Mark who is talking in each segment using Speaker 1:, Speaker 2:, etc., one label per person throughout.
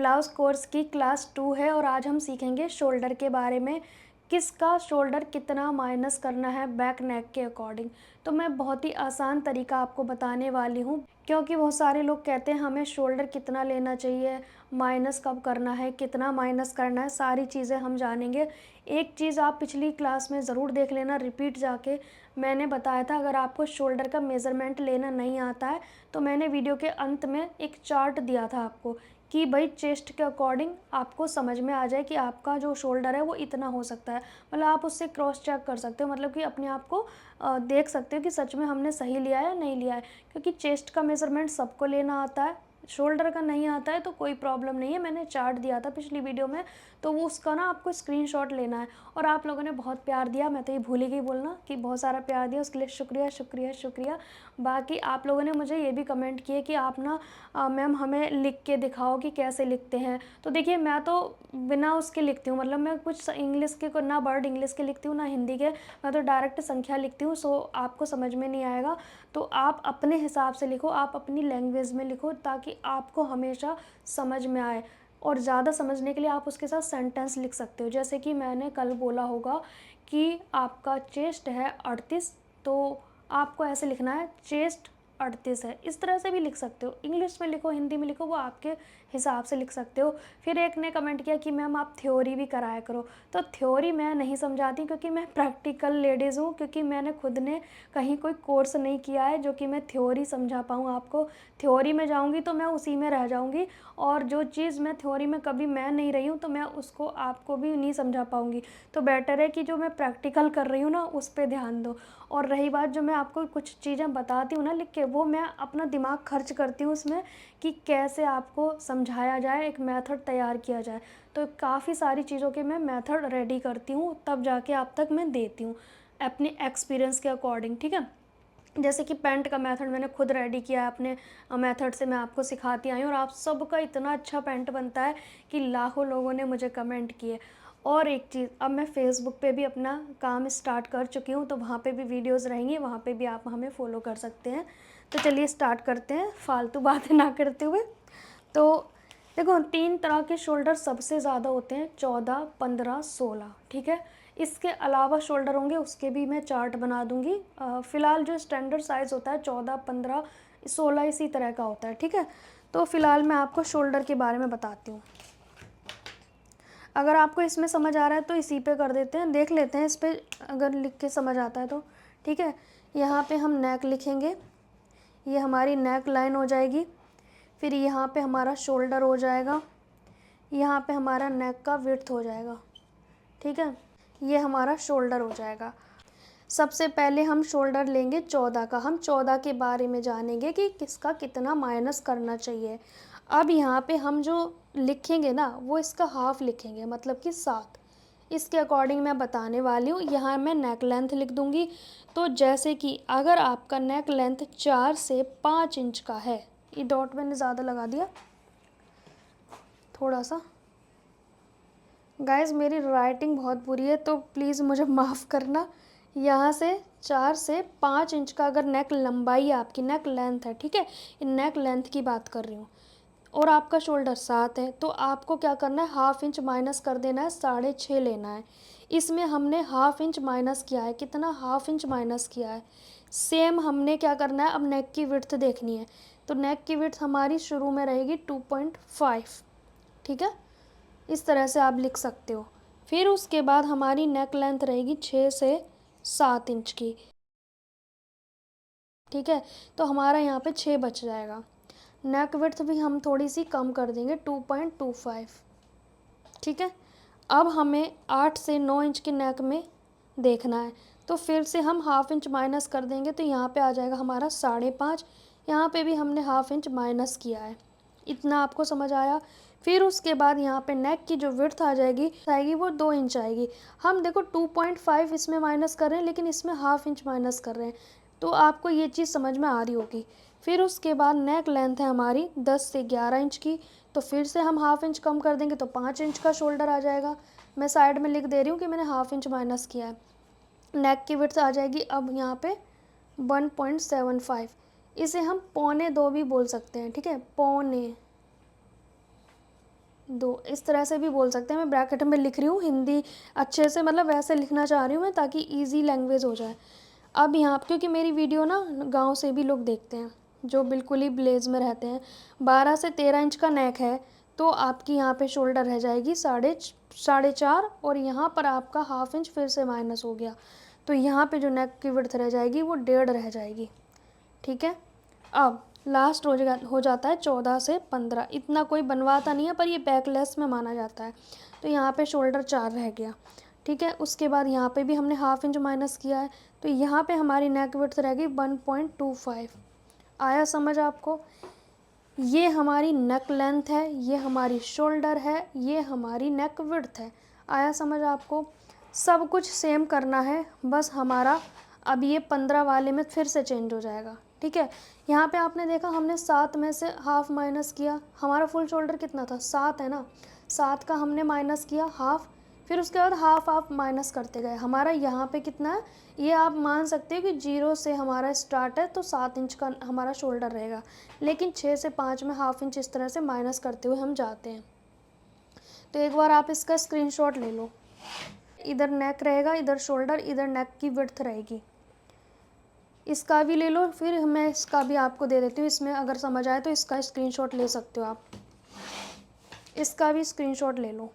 Speaker 1: Blouse course की class 2 है और आज हम सीखेंगे शोल्डर के बारे में। किसका शोल्डर कितना माइनस करना है बैक नेक के अकॉर्डिंग। तो मैं बहुत ही आसान तरीका आपको बताने वाली हूँ, क्योंकि बहुत सारे लोग कहते हैं हमें शोल्डर कितना लेना चाहिए, माइनस कब करना है, कितना माइनस करना है, सारी चीज़ें हम जानेंगे। एक चीज़ आप पिछली क्लास में ज़रूर देख लेना रिपीट जाके। मैंने बताया था अगर आपको शोल्डर का मेज़रमेंट लेना नहीं आता है तो मैंने वीडियो के अंत में एक चार्ट दिया था आपको कि भाई चेस्ट के अकॉर्डिंग आपको समझ में आ जाए कि आपका जो शोल्डर है वो इतना हो सकता है। मतलब आप उससे क्रॉस चेक कर सकते हो, मतलब कि अपने आप को देख सकते हो कि सच में हमने सही लिया है या नहीं लिया है। क्योंकि चेस्ट का मेज़रमेंट सबको लेना आता है, शोल्डर का नहीं आता है तो कोई प्रॉब्लम नहीं है। मैंने चार्ट दिया था पिछली वीडियो में, तो वो उसका ना आपको स्क्रीनशॉट लेना है। और आप लोगों ने बहुत प्यार दिया, मैं तो ये भूल ही गई बोलना कि बहुत सारा प्यार दिया, उसके लिए शुक्रिया शुक्रिया शुक्रिया। बाकी आप लोगों ने मुझे ये भी कमेंट किए कि आप ना मैम हमें लिख के दिखाओ कि कैसे लिखते हैं। तो देखिए मैं तो बिना उसके लिखती हूँ, मतलब मैं कुछ इंग्लिश के ना वर्ड इंग्लिश के लिखती हूँ ना हिंदी के, मैं तो डायरेक्ट संख्या लिखती हूँ। सो आपको समझ में नहीं आएगा तो आप अपने हिसाब से लिखो, आप अपनी लैंग्वेज में लिखो ताकि आपको हमेशा समझ में आए। और ज़्यादा समझने के लिए आप उसके साथ सेंटेंस लिख सकते हो, जैसे कि मैंने कल बोला होगा कि आपका चेस्ट है 38, तो आपको ऐसे लिखना है चेस्ट 38 है। इस तरह से भी लिख सकते हो, इंग्लिश में लिखो हिंदी में लिखो, वो आपके हिसाब से लिख सकते हो। फिर एक ने कमेंट किया कि मैम आप थ्योरी भी कराया करो। तो थ्योरी मैं नहीं समझाती क्योंकि मैं प्रैक्टिकल लेडीज़ हूँ, क्योंकि मैंने खुद ने कहीं कोई कोर्स नहीं किया है जो कि मैं थ्योरी समझा पाऊँ आपको। थ्योरी में जाऊँगी तो मैं उसी में रह जाऊँगी, और जो चीज़ मैं थ्योरी में कभी मैं नहीं रही हूँ तो मैं उसको आपको भी नहीं समझा पाऊँगी। तो बेटर है कि जो मैं प्रैक्टिकल कर रही हूँ ना उस पे ध्यान दो। और रही बात जो मैं आपको कुछ चीज़ें बताती हूँ ना लिख के, वो मैं अपना दिमाग खर्च करती हूँ उसमें कि कैसे आपको समझाया जाए, एक मेथड तैयार किया जाए। तो काफ़ी सारी चीज़ों के मैं मेथड रेडी करती हूँ, तब जाके आप तक मैं देती हूँ अपने एक्सपीरियंस के अकॉर्डिंग, ठीक है। जैसे कि पैंट का मेथड मैंने खुद रेडी किया है, अपने मेथड से मैं आपको सिखाती आई हूँ और आप सबका इतना अच्छा पैंट बनता है कि लाखों लोगों ने मुझे कमेंट किए। और एक चीज़, अब मैं फ़ेसबुक पे भी अपना काम स्टार्ट कर चुकी हूँ, तो वहाँ पे भी वीडियोज़ रहेंगी, वहाँ पे भी आप हमें फ़ॉलो कर सकते हैं। तो चलिए स्टार्ट करते हैं फालतू बातें ना करते हुए। तो देखो 3 तरह के शोल्डर सबसे ज़्यादा होते हैं, 14, 15, 16, ठीक है। इसके अलावा शोल्डर होंगे उसके भी मैं चार्ट बना दूँगी। फ़िलहाल जो स्टैंडर्ड साइज़ होता है 14, 15, 16 इसी तरह का होता है, ठीक है। तो फ़िलहाल मैं आपको शोल्डर के बारे में बताती हूँ। अगर आपको इसमें समझ आ रहा है तो इसी पे कर देते हैं, देख लेते हैं इस पे अगर लिख के समझ आता है तो, ठीक है। यहाँ पे हम नेक लिखेंगे, ये हमारी नेक लाइन हो जाएगी। फिर यहाँ पे हमारा शोल्डर हो जाएगा, यहाँ पे हमारा नेक का विड्थ हो जाएगा, ठीक है। ये हमारा शोल्डर हो जाएगा। सबसे पहले हम शोल्डर लेंगे 14 का, हम 14 के बारे में जानेंगे कि किसका कितना माइनस करना चाहिए। अब यहाँ पे हम जो लिखेंगे ना वो इसका हाफ लिखेंगे, मतलब कि 7। इसके अकॉर्डिंग मैं बताने वाली हूँ। यहाँ मैं नेक लेंथ लिख दूँगी। तो जैसे कि अगर आपका नेक लेंथ 4 से 5 इंच का है, ये डॉट मैंने ज़्यादा लगा दिया थोड़ा सा। गाइज़ मेरी राइटिंग बहुत बुरी है तो प्लीज़ मुझे माफ़ करना। यहाँ से 4 से 5 इंच का अगर नेक लंबाई है आपकी, नेक लेंथ है, ठीक है, नेक लेंथ की बात कर रही हूँ, और आपका शोल्डर 7 है, तो आपको क्या करना है, हाफ इंच माइनस कर देना है, 6.5 लेना है। इसमें हमने हाफ इंच माइनस किया है, कितना, हाफ इंच माइनस किया है। सेम हमने क्या करना है, अब नेक की विड्थ देखनी है। तो नेक की विड्थ हमारी शुरू में रहेगी 2.5, ठीक है। इस तरह से आप लिख सकते हो। फिर उसके बाद हमारी नेक लेंथ रहेगी 6 से 7 इंच की, ठीक है। तो हमारा यहाँ पे 6 बच जाएगा। नेक विड्थ भी हम थोड़ी सी कम कर देंगे, 2.25, ठीक है। अब हमें 8 से 9 इंच की नेक में देखना है, तो फिर से हम हाफ इंच माइनस कर देंगे, तो यहाँ पे आ जाएगा हमारा 5.5। यहाँ पे भी हमने हाफ इंच माइनस किया है। इतना आपको समझ आया। फिर उसके बाद यहाँ पे नेक की जो विड्थ आ जाएगी वो 2 इंच आएगी। हम देखो 2.5 इसमें माइनस कर रहे हैं, लेकिन इसमें हाफ इंच माइनस कर रहे हैं, तो आपको ये चीज़ समझ में आ रही होगी। फिर उसके बाद नेक लेंथ है हमारी 10 से 11 इंच की, तो फिर से हम हाफ इंच कम कर देंगे तो 5 इंच का शोल्डर आ जाएगा। मैं साइड में लिख दे रही हूँ कि मैंने हाफ इंच माइनस किया है। नेक की विड्थ आ जाएगी अब यहाँ पे 1.75, इसे हम 1.25 भी बोल सकते हैं, ठीक है, पौने, 2, इस तरह से भी बोल सकते हैं। मैं ब्रैकेट में लिख रही हूँ हिंदी अच्छे से, मतलब वैसे लिखना चाह रही हूँ मैं ताकि इजी लैंग्वेज हो जाए। अब यहाँ क्योंकि मेरी वीडियो ना गांव से भी लोग देखते हैं जो बिल्कुल ही विलेज में रहते हैं। 12 से 13 इंच का नेक है तो आपकी यहाँ पे शोल्डर रह जाएगी 4.5 और यहाँ पर आपका हाफ इंच फिर से माइनस हो गया, तो यहाँ पे जो नेक की विड्थ रह जाएगी वो 1.5 रह जाएगी। ठीक है, अब लास्ट हो जाता है 14 से 15। इतना कोई बनवाता नहीं है पर ये बैकलेस में माना जाता है, तो यहाँ पे शोल्डर 4 रह गया। ठीक है, उसके बाद यहाँ पे भी हमने हाफ इंच माइनस किया है, तो यहाँ पे हमारी नेक विड्थ रह गई 1.25। आया समझ आपको? ये हमारी नेक लेंथ है, ये हमारी शोल्डर है, ये हमारी नेक विड्थ है। आया समझ आपको? सब कुछ सेम करना है, बस हमारा अब ये 15 वाले में फिर से चेंज हो जाएगा। ठीक है, यहाँ पे आपने देखा हमने 7 में से हाफ माइनस किया, हमारा फुल शोल्डर कितना था 7 है ना, 7 का हमने माइनस किया हाफ, फिर उसके बाद हाफ हाफ माइनस करते गए। हमारा यहाँ पे कितना है, ये आप मान सकते हो कि 0 से हमारा स्टार्ट है तो 7 इंच का हमारा शोल्डर रहेगा, लेकिन 6 से 5 में हाफ इंच इस तरह से माइनस करते हुए हम जाते हैं। तो एक बार आप इसका स्क्रीनशॉट ले लो। इधर नेक रहेगा, इधर शोल्डर, इधर नेक की विड्थ रहेगी। इसका भी ले लो, फिर मैं इसका भी आपको दे देती हूँ, इसमें अगर समझ आए तो इसका स्क्रीनशॉट ले सकते हो आप। इसका भी स्क्रीनशॉट ले लो।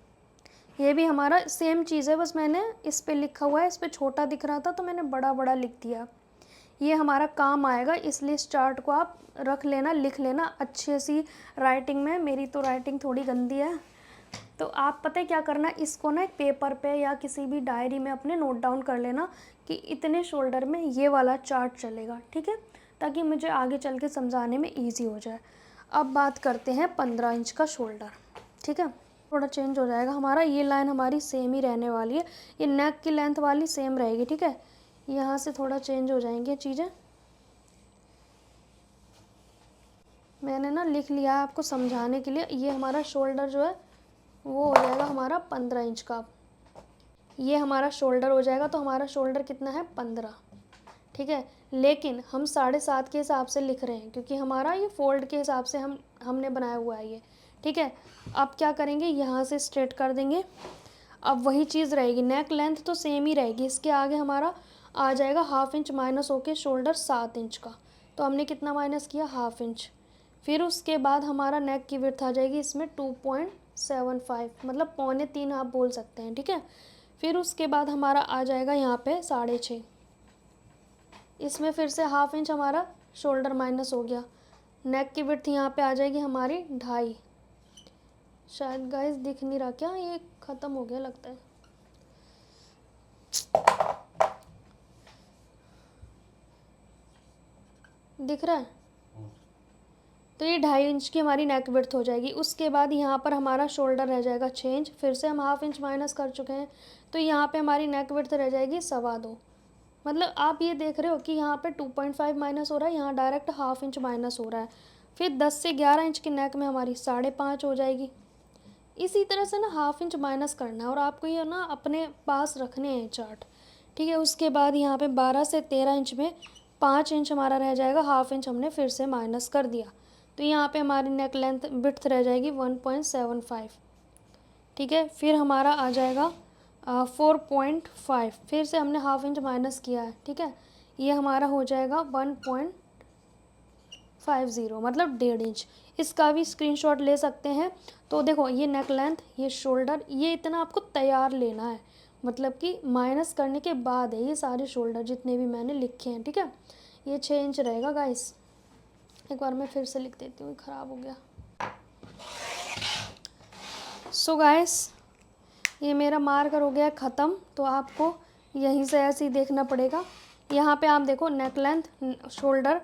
Speaker 1: ये भी हमारा सेम चीज़ है, बस मैंने इस पे लिखा हुआ है, इस पे छोटा दिख रहा था तो मैंने बड़ा बड़ा लिख दिया। ये हमारा काम आएगा, इसलिए इस चार्ट को आप रख लेना, लिख लेना अच्छे सी राइटिंग में। मेरी तो राइटिंग थोड़ी गंदी है, तो आप पता है क्या करना, इसको ना एक पेपर पे या किसी भी डायरी में अपने नोट डाउन कर लेना कि इतने शोल्डर में ये वाला चार्ट चलेगा। ठीक है, ताकि मुझे आगे चल के समझाने में ईजी हो जाए। अब बात करते हैं 15 इंच का शोल्डर। ठीक है, थोड़ा चेंज हो जाएगा हमारा, ये लाइन हमारी सेम ही रहने वाली है, ये नेक की लेंथ वाली सेम रहेगी। ठीक है, यहाँ से थोड़ा चेंज हो जाएंगी चीज़ें, मैंने ना लिख लिया है आपको समझाने के लिए। ये हमारा शोल्डर जो है वो हो जाएगा हमारा 15 इंच का। ये हमारा शोल्डर हो जाएगा, तो हमारा शोल्डर कितना है 15। ठीक है, लेकिन हम 7.5 के हिसाब से लिख रहे हैं क्योंकि हमारा ये फोल्ड के हिसाब से हमने बनाया हुआ है ये। ठीक है, अब क्या करेंगे, यहाँ से स्ट्रेट कर देंगे। अब वही चीज़ रहेगी, नेक लेंथ तो सेम ही रहेगी, इसके आगे हमारा आ जाएगा हाफ इंच माइनस होके शोल्डर 7 इंच का, तो हमने कितना माइनस किया, हाफ इंच। फिर उसके बाद हमारा नेक की विड्थ आ जाएगी इसमें 2.75, मतलब 2.25 आप बोल सकते हैं। ठीक है, फिर उसके बाद हमारा आ जाएगा यहाँ पे 6.5, इसमें फिर से हाफ इंच हमारा शोल्डर माइनस हो गया। नेक की विड्थ यहाँ पे आ जाएगी हमारी 2.5। शायद गाइस दिख नहीं रहा क्या, ये ख़त्म हो गया लगता है। दिख रहा है? तो ये 2.5 इंच की हमारी नेक विड्थ हो जाएगी। उसके बाद यहाँ पर हमारा शोल्डर रह जाएगा चेंज, फिर से हम हाफ इंच माइनस कर चुके हैं, तो यहाँ पे हमारी नेक विड्थ रह जाएगी 2.25। मतलब आप ये देख रहे हो कि यहाँ पे 2.5 माइनस हो रहा है, यहाँ डायरेक्ट हाफ इंच माइनस हो रहा है। फिर 10 से 11 इंच की नेक में हमारी 5.5 हो जाएगी। इसी तरह से ना हाफ इंच माइनस करना है और आपको ये ना अपने पास रखने हैं चार्ट। ठीक है, उसके बाद यहाँ पे 12 से 13 इंच में 5 इंच हमारा रह जाएगा, हाफ इंच हमने फिर से माइनस कर दिया, तो यहाँ पे हमारी नेक लेंथ विड्थ रह जाएगी 1.75। ठीक है, फिर हमारा आ जाएगा 4.5, फिर से हमने हाफ इंच माइनस किया है। ठीक है, ये हमारा हो जाएगा 1.50, मतलब 1.5 इंच। इसका भी स्क्रीनशॉट ले सकते हैं। तो देखो ये नेक लेंथ, ये शोल्डर, ये इतना आपको तैयार लेना है, मतलब कि माइनस करने के बाद है ये सारे शोल्डर जितने भी मैंने लिखे हैं। ठीक है, ये 6 इंच रहेगा गाइस। एक बार मैं फिर से लिख देती हूँ, ख़राब हो गया। सो गाइस ये मेरा मार्कर हो गया ख़त्म, तो आपको यहीं से ऐसे ही देखना पड़ेगा। यहाँ पे आप देखो नेक लेंथ, शोल्डर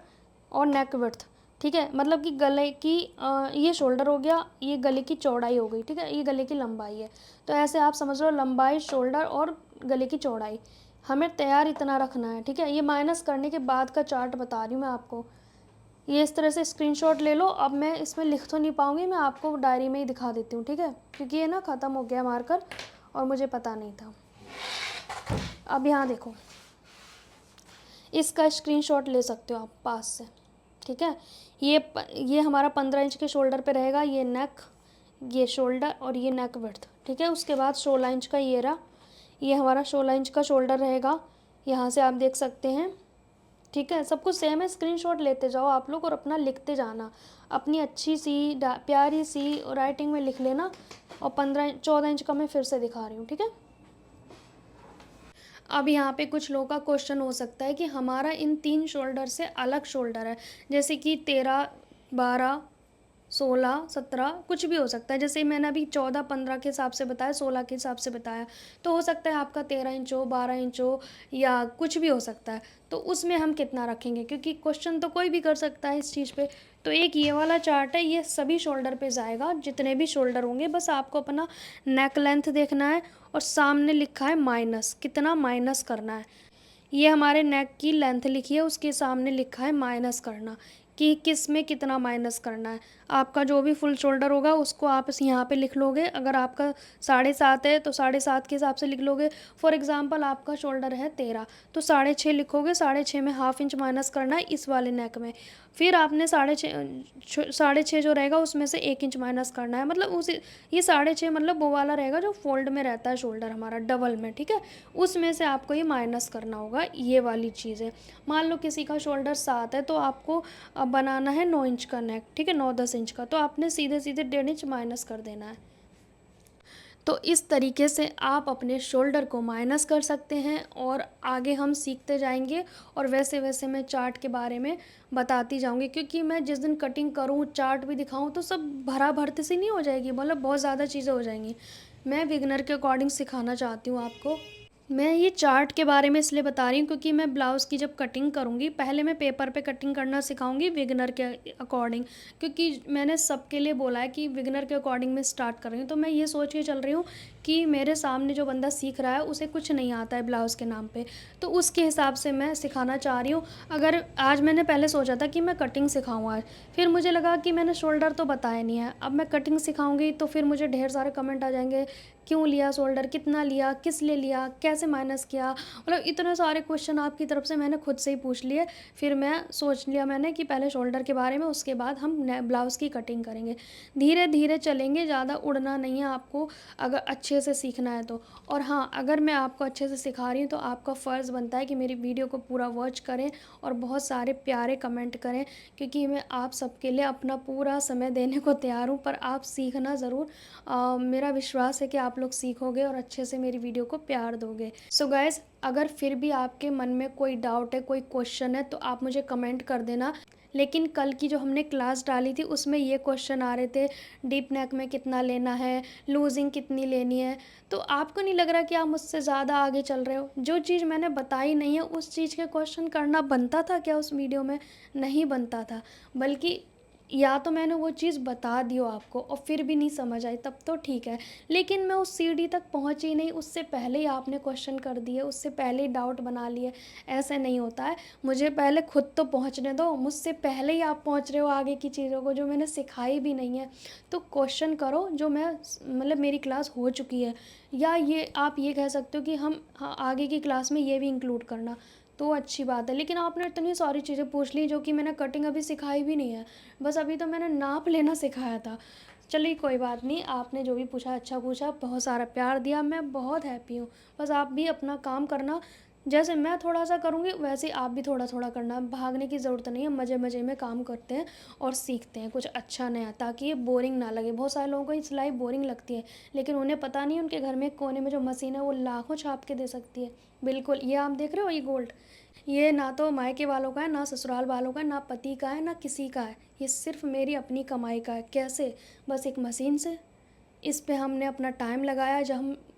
Speaker 1: और नेक विड्थ। ठीक है, मतलब कि गले की ये शोल्डर हो गया, ये गले की चौड़ाई हो गई। ठीक है, ये गले की लंबाई है, तो ऐसे आप समझ लो लंबाई, शोल्डर और गले की चौड़ाई हमें तैयार इतना रखना है। ठीक है, ये माइनस करने के बाद का चार्ट बता रही हूँ मैं आपको। ये इस तरह से स्क्रीनशॉट ले लो। अब मैं इसमें लिख तो नहीं पाऊँगी, मैं आपको डायरी में ही दिखा देती हूँ। ठीक है, क्योंकि ये ना ख़त्म हो गया मार्कर और मुझे पता नहीं था। अब यहाँ देखो, इसका स्क्रीनशॉट ले सकते हो आप पास से। ठीक है, ये हमारा 15 इंच के शोल्डर पे रहेगा, ये नेक, ये शोल्डर और ये नेक विड्थ, ठीक है। उसके बाद 16 इंच का ये रहा, ये हमारा 16 इंच का शोल्डर रहेगा, यहाँ से आप देख सकते हैं, ठीक है। सब कुछ सेम है, स्क्रीनशॉट लेते जाओ आप लोग और अपना लिखते जाना, अपनी अच्छी सी प्यारी सी राइटिंग में लिख लेना। और 14 इंच का मैं फिर से दिखा रही हूँ, ठीक है। अब यहाँ पे कुछ लोगों का क्वेश्चन हो सकता है कि हमारा इन 3 शोल्डर से अलग शोल्डर है, जैसे कि 13, 12, 16, 17 कुछ भी हो सकता है। जैसे मैंने अभी 14, 15 के हिसाब से बताया, 16 के हिसाब से बताया, तो हो सकता है आपका 13 इंच हो, 12 इंच हो, या कुछ भी हो सकता है। तो उसमें हम कितना रखेंगे, क्योंकि क्वेश्चन तो कोई भी कर सकता है इस चीज़ पे। तो एक ये वाला चार्ट है, ये सभी शोल्डर पे जाएगा, जितने भी शोल्डर होंगे। बस आपको अपना नेक लेंथ देखना है और सामने लिखा है माइनस, कितना माइनस करना है। ये हमारे नेक की लेंथ लिखी है, उसके सामने लिखा है माइनस करना, कि किस में कितना माइनस करना है। आपका जो भी फुल शोल्डर होगा उसको आप यहाँ पे लिख लोगे। अगर आपका 7.5 है तो 7.5 के हिसाब से लिख लोगे। फॉर एग्जांपल आपका शोल्डर है 13, तो 6.5 लिखोगे, 6.5 में ½ इंच माइनस करना है इस वाले नेक में। फिर आपने 6.5 जो रहेगा उसमें से 1 इंच माइनस करना है, मतलब उस ये 6.5 मतलब वो वाला रहेगा जो फोल्ड में रहता है शोल्डर हमारा, डबल में, ठीक है। उसमें से आपको ये माइनस करना होगा, ये वाली चीज़ है। मान लो किसी का शोल्डर 7 है तो आपको बनाना है 9 इंच का नेक, ठीक है, 9-10 इंच का, तो आपने सीधे सीधे 1.5 इंच माइनस कर देना है। तो इस तरीके से आप अपने शोल्डर को माइनस कर सकते हैं और आगे हम सीखते जाएंगे। और वैसे वैसे मैं चार्ट के बारे में बताती जाऊंगी, क्योंकि मैं जिस दिन कटिंग करूं, चार्ट भी दिखाऊं, तो सब भरा भरते सी नहीं हो जाएगी, मतलब बहुत ज़्यादा चीज़ें हो जाएंगी। मैं बिगनर के अकॉर्डिंग सिखाना चाहती हूँ आपको। मैं ये चार्ट के बारे में इसलिए बता रही हूँ क्योंकि मैं ब्लाउज़ की जब कटिंग करूँगी, पहले मैं पेपर पे कटिंग करना सिखाऊंगी बिगनर के अकॉर्डिंग, क्योंकि मैंने सबके लिए बोला है कि बिगनर के अकॉर्डिंग मैं स्टार्ट कर रही हूँ। तो मैं ये सोच के चल रही हूँ कि मेरे सामने जो बंदा सीख रहा है उसे कुछ नहीं आता है ब्लाउज़ के नाम पे, तो उसके हिसाब से मैं सिखाना चाह रही हूँ। अगर आज मैंने पहले सोचा था कि मैं कटिंग सिखाऊँ आज, फिर मुझे लगा कि मैंने शोल्डर तो बताया नहीं है, अब मैं कटिंग सिखाऊंगी तो फिर मुझे ढेर सारे कमेंट आ जाएंगे, क्यों लिया शोल्डर, कितना लिया, किस लिए लिया, कैसे माइनस किया, मतलब इतने सारे क्वेश्चन आपकी तरफ से मैंने खुद से ही पूछ लिए। फिर मैं सोच लिया मैंने कि पहले शोल्डर के बारे में, उसके बाद हम ब्लाउज़ की कटिंग करेंगे। धीरे धीरे चलेंगे, ज़्यादा उड़ना नहीं है आपको, अगर अच्छे से सीखना है तो। और हाँ, अगर मैं आपको अच्छे से सिखा रही हूँ तो आपका फ़र्ज़ बनता है कि मेरी वीडियो को पूरा वॉच करें और बहुत सारे प्यारे कमेंट करें, क्योंकि मैं आप सबके लिए अपना पूरा समय देने को तैयार हूँ। पर आप सीखना ज़रूर, मेरा विश्वास है कि आप लोग सीखोगे और अच्छे से मेरी वीडियो को प्यार दोगे। सो गाइज़, अगर फिर भी आपके मन में कोई डाउट है, कोई क्वेश्चन है, तो आप मुझे कमेंट कर देना। लेकिन कल की जो हमने क्लास डाली थी उसमें ये क्वेश्चन आ रहे थे, डीप नेक में कितना लेना है, लूजिंग कितनी लेनी है। तो आपको नहीं लग रहा कि आप मुझसे ज़्यादा आगे चल रहे हो? जो चीज़ मैंने बताई नहीं है उस चीज़ के क्वेश्चन करना बनता था क्या उस वीडियो में? नहीं बनता था। बल्कि या तो मैंने वो चीज़ बता दी हो आपको और फिर भी नहीं समझ आई, तब तो ठीक है। लेकिन मैं उस सीढ़ी तक पहुंची नहीं, उससे पहले ही आपने क्वेश्चन कर दिए, उससे पहले ही डाउट बना लिए। ऐसे नहीं होता है, मुझे पहले खुद तो पहुंचने दो, मुझसे पहले ही आप पहुंच रहे हो आगे की चीज़ों को जो मैंने सिखाई भी नहीं है। तो क्वेश्चन करो जो मैं, मतलब मेरी क्लास हो चुकी है, या ये आप ये कह सकते हो कि हम, हाँ, आगे की क्लास में ये भी इंक्लूड करना, तो अच्छी बात है। लेकिन आपने इतनी सारी चीज़ें पूछ ली जो कि मैंने कटिंग अभी सिखाई भी नहीं है, बस अभी तो मैंने नाप लेना सिखाया था। चलिए कोई बात नहीं, आपने जो भी पूछा अच्छा पूछा, बहुत सारा प्यार दिया, मैं बहुत हैप्पी हूँ। बस आप भी अपना काम करना, जैसे मैं थोड़ा सा करूँगी वैसे ही आप भी थोड़ा थोड़ा करना, भागने की ज़रूरत नहीं है। मज़े मज़े में काम करते हैं और सीखते हैं कुछ अच्छा नया, ताकि ये बोरिंग ना लगे। बहुत सारे लोगों को ये सिलाई बोरिंग लगती है, लेकिन उन्हें पता नहीं उनके घर में कोने में जो मशीन है वो लाखों छाप के दे सकती है। बिल्कुल, ये आप देख रहे हो ये गोल्ड, ये ना तो मायके वालों का है, ना ससुराल वालों का है, ना पति का है, ना किसी का है। ये सिर्फ मेरी अपनी कमाई का है। कैसे? बस एक मशीन से। इस पे हमने अपना टाइम लगाया,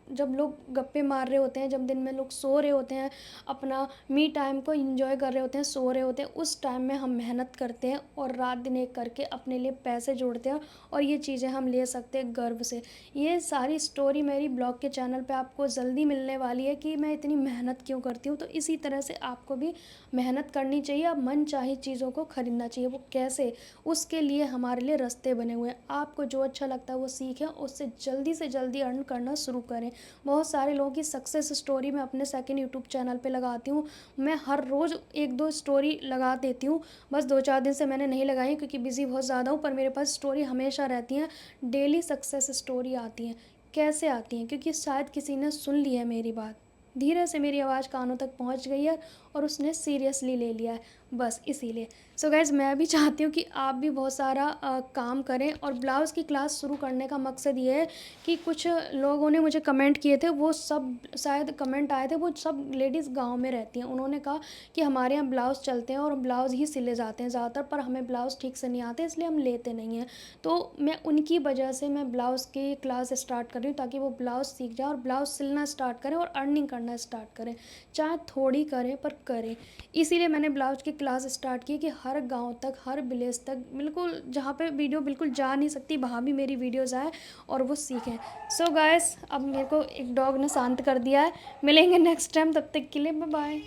Speaker 1: जब लोग गप्पे मार रहे होते हैं, जब दिन में लोग सो रहे होते हैं, अपना मी टाइम को एंजॉय कर रहे होते हैं, सो रहे होते हैं, उस टाइम में हम मेहनत करते हैं और रात दिन एक करके अपने लिए पैसे जोड़ते हैं और ये चीज़ें हम ले सकते हैं गर्व से। ये सारी स्टोरी मेरी ब्लॉग के चैनल पे आपको जल्दी मिलने वाली है कि मैं इतनी मेहनत क्यों करती हूँ। तो इसी तरह से आपको भी मेहनत करनी चाहिए, अब मन चाहे चीज़ों को ख़रीदना चाहिए। वो कैसे? उसके लिए हमारे लिए रास्ते बने हुए हैं। आपको जो अच्छा लगता है वो सीखें, उससे जल्दी अर्न करना शुरू करें। बहुत सारे लोगों की सक्सेस स्टोरी मैं अपने सेकंड यूट्यूब चैनल पे लगाती हूँ। मैं हर रोज़ 1-2 स्टोरी लगा देती हूँ। बस 2-4 दिन से मैंने नहीं लगाई क्योंकि बिज़ी बहुत ज़्यादा हूँ, पर मेरे पास स्टोरी हमेशा रहती हैं। डेली सक्सेस स्टोरी आती हैं। कैसे आती हैं? क्योंकि शायद किसी ने सुन ली है मेरी बात। धीरे से मेरी आवाज़ कानों तक पहुँच गई है और उसने सीरियसली ले लिया है, बस इसीलिए। सो गाइज़, मैं भी चाहती हूँ कि आप भी बहुत सारा काम करें, और ब्लाउज़ की क्लास शुरू करने का मकसद ये है कि कुछ लोगों ने मुझे कमेंट किए थे, वो सब शायद कमेंट आए थे, वो सब लेडीज़ गाँव में रहती हैं। उन्होंने कहा कि हमारे यहाँ ब्लाउज़ चलते हैं और ब्लाउज़ ही सिले जाते हैं ज़्यादातर, पर हमें ब्लाउज़ ठीक से नहीं आते, इसलिए हम लेते नहीं हैं। तो मैं उनकी वजह से मैं ब्लाउज़ की क्लास स्टार्ट कर रही हूँ, ताकि वो ब्लाउज़ सीख जाएँ और ब्लाउज़ सिलना स्टार्ट करें और अर्निंग करना स्टार्ट करें। चाहे थोड़ी करें, पर करें। इसीलिए मैंने ब्लाउज़ की क्लास स्टार्ट की कि हर गाँव तक, हर विलेज तक, बिल्कुल जहाँ पे वीडियो बिल्कुल जा नहीं सकती, वहाँ भी मेरी वीडियोज़ आएँ और वो सीखें। सो गाइस, अब मेरे को एक डॉग ने शांत कर दिया है। मिलेंगे नेक्स्ट टाइम, तब तक के लिए बाय बाय।